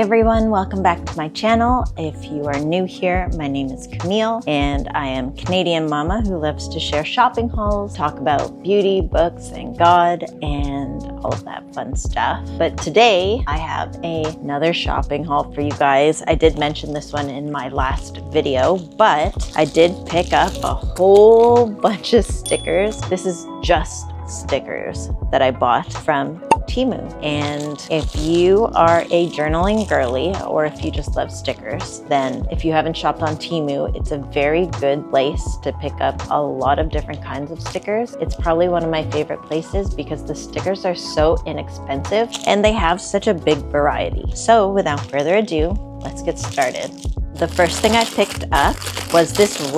everyone, welcome back to my channel. If you are new here, my name is Camille and I am Canadian mama who loves to share shopping hauls, talk about beauty, books, and God, and all of that fun stuff. But today I have another shopping haul for you guys. I did mention this one in my last video, but I did pick up a whole bunch of stickers. This is just stickers that I bought from Temu. And if you are a journaling girly, or if you just love stickers, then if you haven't shopped on Temu, it's a very good place to pick up a lot of different kinds of stickers. It's probably one of my favorite places because the stickers are so inexpensive and they have such a big variety. So without further ado, let's get started. The first thing I picked up was this a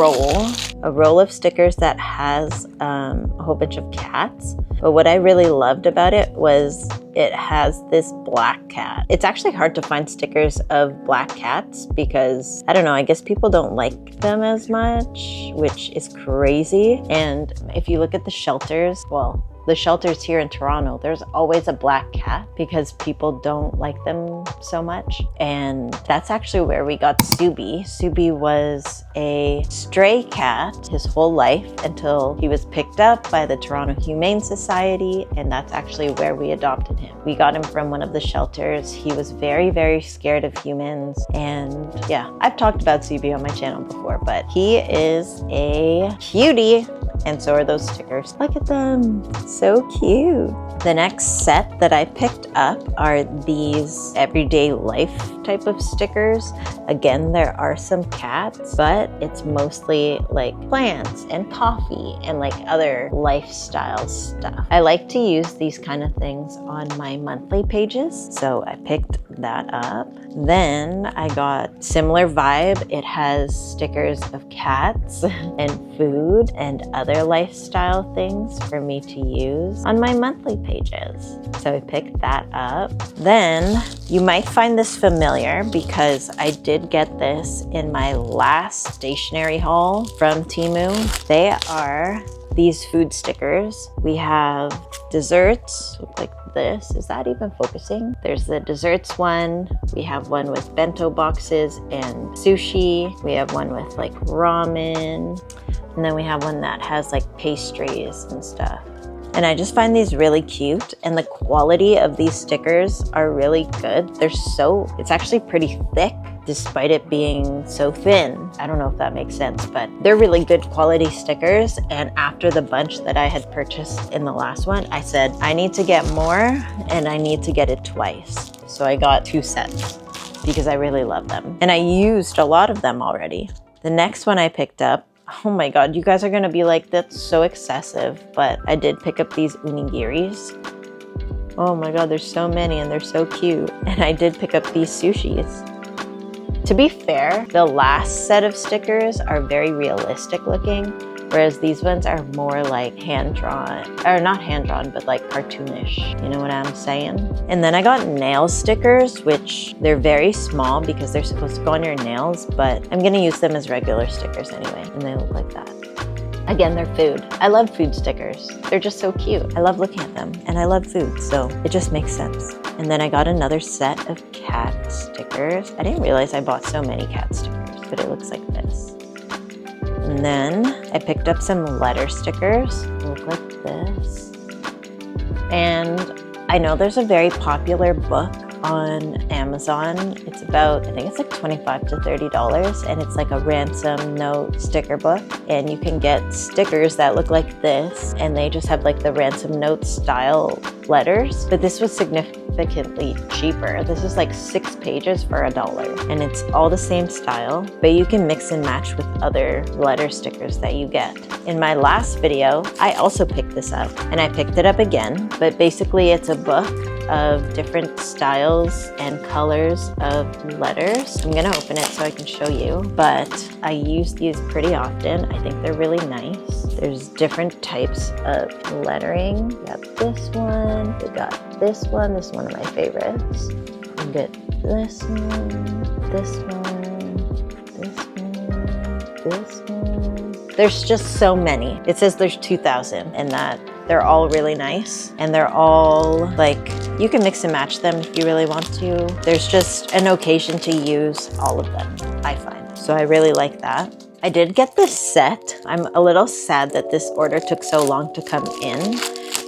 roll of stickers that has a whole bunch of cats. But what I really loved about it was it has this black cat. It's actually hard to find stickers of black cats because, I don't know, I guess people don't like them as much, which is crazy. And if you look at the shelters, well, the shelters here in Toronto, there's always a black cat because people don't like them so much. And that's actually where we got Subi. Subi was a stray cat his whole life until he was picked up by the Toronto Humane Society, and that's actually where we adopted him. We got him from one of the shelters. He was very, very scared of humans. And yeah, I've talked about Subi on my channel before, but he is a cutie. And so are those stickers. Look at them, so cute. The next set that I picked up are these everyday life type of stickers. Again, there are some cats, but it's mostly like plants and coffee and like other lifestyle stuff. I like to use these kind of things on my monthly pages, so I picked that up. Then I got similar vibe. It has stickers of cats and food and other lifestyle things for me to use on my monthly pages. So I picked that up. Then you might find this familiar because I did get this in my last stationery haul from Temu. They are these food stickers. We have desserts, look like this. Is that even focusing? There's the desserts one. We have one with bento boxes and sushi. We have one with like ramen. And then we have one that has like pastries and stuff. And I just find these really cute, and the quality of these stickers are really good. It's actually pretty thick despite it being so thin. I don't know if that makes sense, but they're really good quality stickers. And after the bunch that I had purchased in the last one, I said, I need to get more and I need to get it twice. So I got 2 sets because I really love them. And I used a lot of them already. The next one I picked up, oh my God, you guys are gonna be like, that's so excessive, but I did pick up these unigiris. Oh my God, there's so many and they're so cute. And I did pick up these sushis. To be fair, the last set of stickers are very realistic looking, whereas these ones are more like hand-drawn, or not hand-drawn, but like cartoonish. You know what I'm saying? And then I got nail stickers, which they're very small because they're supposed to go on your nails, but I'm gonna use them as regular stickers anyway, and they look like that. Again, they're food. I love food stickers. They're just so cute. I love looking at them, and I love food, so it just makes sense. And then I got another set of cat stickers. I didn't realize I bought so many cat stickers, but it looks like this. And then I picked up some letter stickers. They look like this. And I know there's a very popular book on Amazon. It's about, I think it's like $25 to $30, and it's like a Ransom note sticker book. And you can get stickers that look like this, and they just have like the Ransom note style letters. But this was significantly cheaper. This is like 6 pages for $1, and it's all the same style, but you can mix and match with other letter stickers that you get. In my last video, I also picked this up, and I picked it up again, but basically it's a book of different styles and colors of letters. I'm gonna open it so I can show you, but I use these pretty often. I think they're really nice. There's different types of lettering. We got this one, we got this one. This is one of my favorites. We get this one, this one, this one, this one. There's just so many. It says there's 2,000, and that They're all really nice, and they're all like, you can mix and match them if you really want to. There's just an occasion to use all of them, I find. So I really like that. I did get this set. I'm a little sad that this order took so long to come in.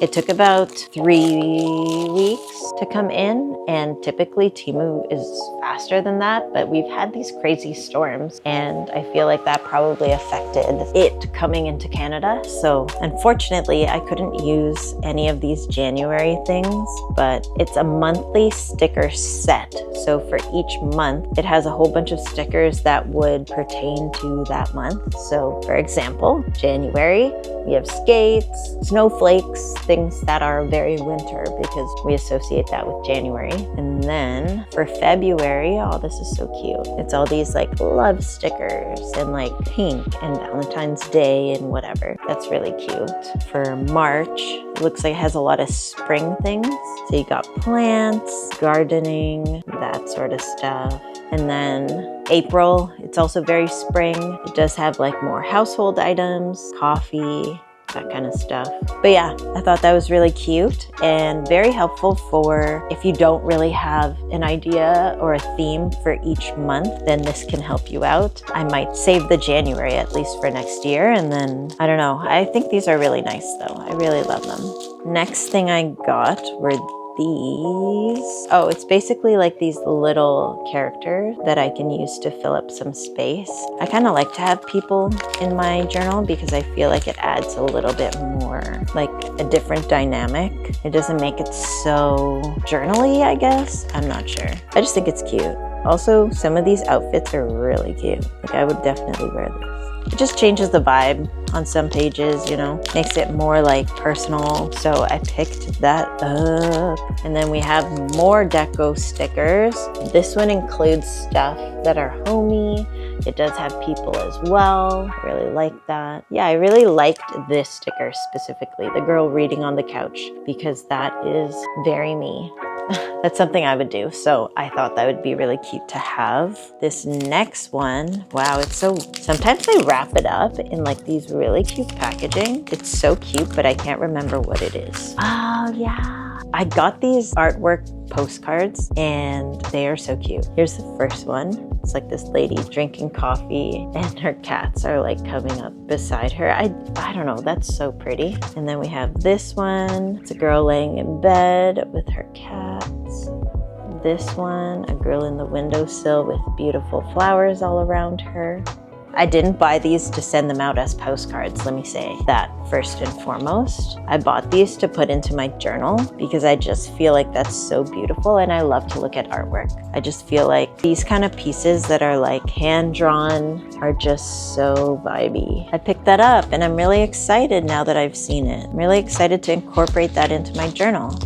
It took about 3 weeks to come in, and typically Temu is faster than that, but we've had these crazy storms, and I feel like that probably affected it coming into Canada. So unfortunately, I couldn't use any of these January things, but it's a monthly sticker set. So for each month, it has a whole bunch of stickers that would pertain to that month. So for example, January, we have skates, snowflakes, things that are very winter because we associate that with January. And then for February, oh, this is so cute. It's all these like love stickers and like pink and Valentine's Day and whatever. That's really cute. For March, it looks like it has a lot of spring things. So you got plants, gardening, that sort of stuff. And then April, it's also very spring. It does have like more household items, coffee, that kind of stuff. But yeah, I thought that was really cute and very helpful for if you don't really have an idea or a theme for each month, then this can help you out. I might save the January at least for next year, and then I don't know. I think these are really nice though. I really love them. Next thing I got were these. Oh, it's basically like these little characters that I can use to fill up some space. I kind of like to have people in my journal because I feel like it adds a little bit more, like a different dynamic. It doesn't make it so journal-y, I guess. I'm not sure. I just think it's cute. Also, some of these outfits are really cute. Like I would definitely wear this. It just changes the vibe on some pages, you know, makes it more like personal. So I picked that up. And then we have more deco stickers. This one includes stuff that are homey. It does have people as well. I really like that. Yeah, I really liked this sticker specifically, the girl reading on the couch, because that is very me. That's something I would do. So I thought that would be really cute to have. This next one, wow, it's so, sometimes they wrap it up in like these really cute packaging. It's so cute, but I can't remember what it is. Oh yeah. I got these artwork postcards and they are so cute. Here's the first one. It's like this lady drinking coffee and her cats are like coming up beside her. I don't know, that's so pretty. And then we have this one. It's a girl laying in bed with her cats. This one, a girl in the windowsill with beautiful flowers all around her. I didn't buy these to send them out as postcards, let me say that first and foremost. I bought these to put into my journal because I just feel like that's so beautiful and I love to look at artwork. I just feel like these kind of pieces that are like hand-drawn are just so vibey. I picked that up and I'm really excited now that I've seen it. I'm really excited to incorporate that into my journal.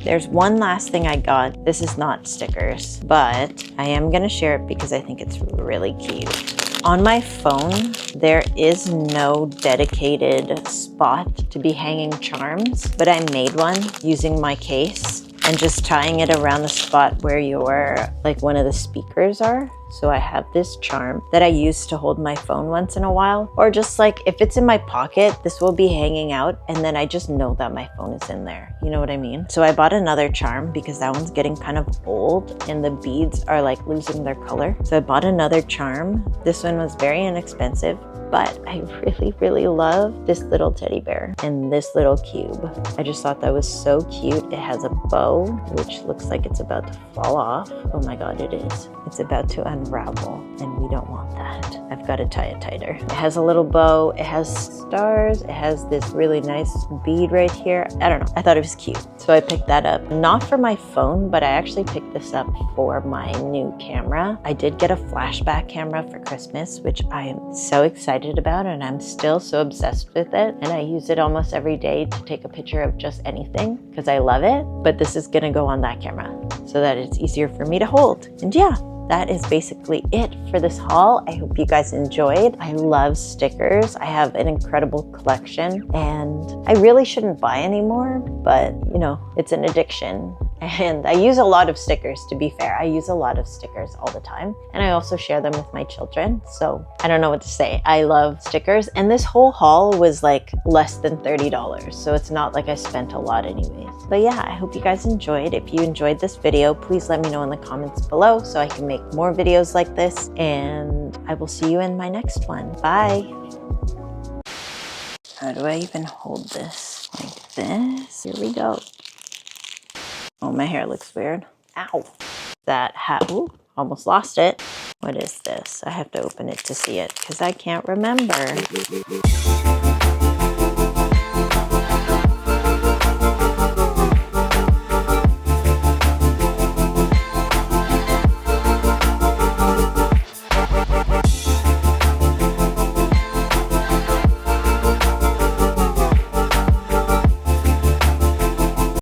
There's one last thing I got. This is not stickers, but I am gonna share it because I think it's really cute. On my phone, there is no dedicated spot to be hanging charms, but I made one using my case and just tying it around the spot where your, like one of the speakers are. So I have this charm that I use to hold my phone once in a while, or just like if it's in my pocket, this will be hanging out and then I just know that my phone is in there. You know what I mean? So I bought another charm because that one's getting kind of old and the beads are like losing their color. So I bought another charm. This one was very inexpensive, but I really, really love this little teddy bear and this little cube. I just thought that was so cute. It has a bow, which looks like it's about to fall off. Oh my God, it is. It's about to unravel and we don't want that. I've got to tie it tighter. It has a little bow. It has stars. It has this really nice bead right here. I don't know. I thought it was cute. So I picked that up. Not for my phone, but I actually picked this up for my new camera. I did get a flashback camera for Christmas, which I am so excited about and I'm still so obsessed with it. And I use it almost every day to take a picture of just anything because I love it. But this is gonna go on that camera so that it's easier for me to hold. And yeah, that is basically it for this haul. I hope you guys enjoyed. I love stickers. I have an incredible collection and I really shouldn't buy anymore, but you know, it's an addiction And I use a lot of stickers, to be fair. I use a lot of stickers all the time. And I also share them with my children. So I don't know what to say. I love stickers. And this whole haul was like less than $30. So it's not like I spent a lot anyways. But yeah, I hope you guys enjoyed. If you enjoyed this video, please let me know in the comments below so I can make more videos like this. And I will see you in my next one. Bye. How do I even hold this? Like this? Here we go. Oh, my hair looks weird. Ow. That hat, ooh, almost lost it. What is this? I have to open it to see it because I can't remember.